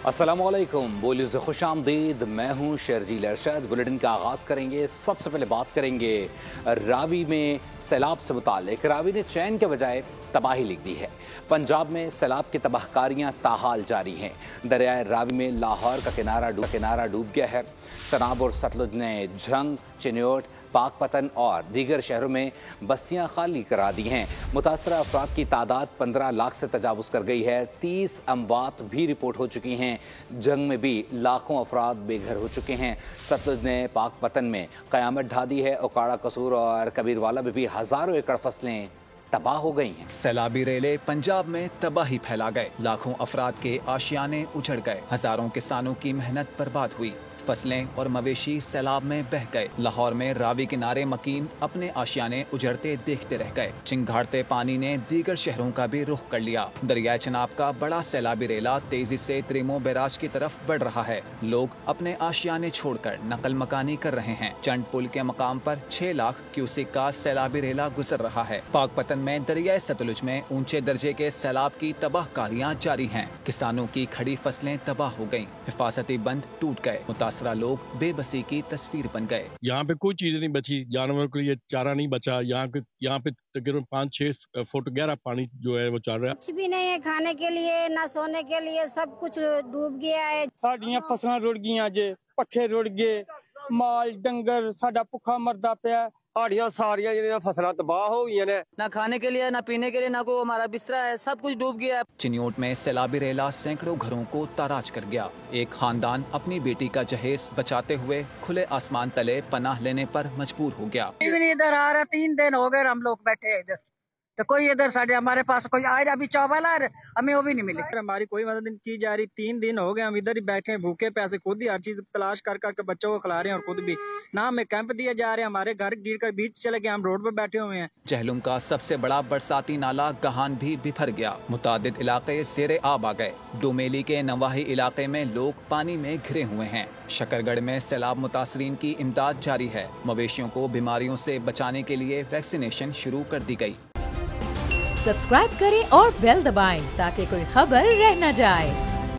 अस्सलामुअलैकुम, बोलियो से खुश आमदीद। मैं हूँ शर्जील अरशद। बुलेटिन का आगाज़ करेंगे। सबसे पहले बात करेंगे रावी में सैलाब से मुतालिक। रावी ने चैन के बजाय तबाही लिख दी है। पंजाब में सैलाब की तबाहकारियाँ ताहाल जारी हैं। दरियाए रावी में लाहौर का किनारा डूब गया है। चनाब और सतलुज ने झंग, चिन्योट, पाकपतन और दीगर शहरों में बस्तियां खाली करा दी हैं। मुतासरा अफराद की तादाद 15 लाख से तजावुज़ कर गई है। 30 अमवात भी रिपोर्ट हो चुकी हैं। जंग में भी लाखों अफराद बेघर हो चुके हैं। सतलुज ने पाकपतन में क़यामत ढा दी है। ओकाड़ा, कसूर और कबीरवाला में भी हज़ारों एकड़ फसलें तबाह हो गई हैं। सैलाबी रेले पंजाब में तबाही फैला गए। लाखों अफराद के आशियाने उजड़ गए। हजारों किसानों की मेहनत बर्बाद हुई। फसलें और मवेशी सैलाब में बह गए। लाहौर में रावी किनारे मकीन अपने आशियाने उजड़ते देखते रह गए। चिंगाड़ते पानी ने दीगर शहरों का भी रुख कर लिया। दरियाए चनाब का बड़ा सैलाबी रेला तेजी से त्रिमो बैराज की तरफ बढ़ रहा है। लोग अपने आशियाने छोड़कर नकल मकानी कर रहे हैं। चंड पुल के मकाम पर 6 लाख क्यूसिक का सैलाबी रेला गुजर रहा है। पाकपतन में दरियाए सतलुज में ऊंचे दर्जे के सैलाब की तबाहकारियां जारी हैं। किसानों की खड़ी फसलें तबाह हो गयी। हिफाजती बंद टूट गए। मुतासरा लोग बेबसी की तस्वीर बन गए। यहाँ पे कोई चीज नहीं बची, जानवरों के लिए चारा नहीं बचा। यहाँ पे तकरीबन 5-6 फुट गहरा पानी जो है वो चल रहा है। कुछ भी नहीं है खाने के लिए, ना सोने के लिए, सब कुछ डूब गया है। साडियां फसलां रुड़ गईयां जे, पट्ठे रुड़ गए, माल डंगर साडा भुखा मरदा पिया। हाड़ियां सारियां जिहड़ियां फसलां तबाह हो गई ने। ना खाने के लिए, ना पीने के लिए, ना कोई हमारा बिस्तरा है, सब कुछ डूब गया है। चिन्योट में सैलाबी रेला सैकड़ों घरों को ताराज कर गया। एक खानदान अपनी बेटी का जहेज बचाते हुए खुले आसमान तले पनाह लेने पर मजबूर हो गया। इधर आ रहा 3 दिन हो गए हम लोग बैठे इधर, तो कोई इधर साढ़े हमारे पास कोई आया अभी चावल आ रहे, हमें वो भी नहीं मिले। हमारी कोई मदद नहीं की जा रही। 3 दिन हो गए हम इधर ही बैठे हैं, भूखे प्यासे, खुद ही हर चीज तलाश कर कर बच्चों को खिला रहे हैं और खुद भी ना हमें कैंप दिए जा रहे हैं। हमारे घर गिर कर बीच चले गए, हम रोड पर बैठे हुए हैं। जहलुम का सबसे बड़ा बरसाती नाला गहान भी बिफर गया। मुतादिद इलाके ज़ेरे आब आ गए। डोमेली के नवाही इलाके में लोग पानी में घिरे हुए हैं। शकरगढ़ में सैलाब मुतासरीन की इमदाद जारी है। मवेशियों को बीमारियों से बचाने के लिए वैक्सीनेशन शुरू कर दी गई। सब्सक्राइब करें और बेल दबाएं ताकि कोई खबर रह न जाए।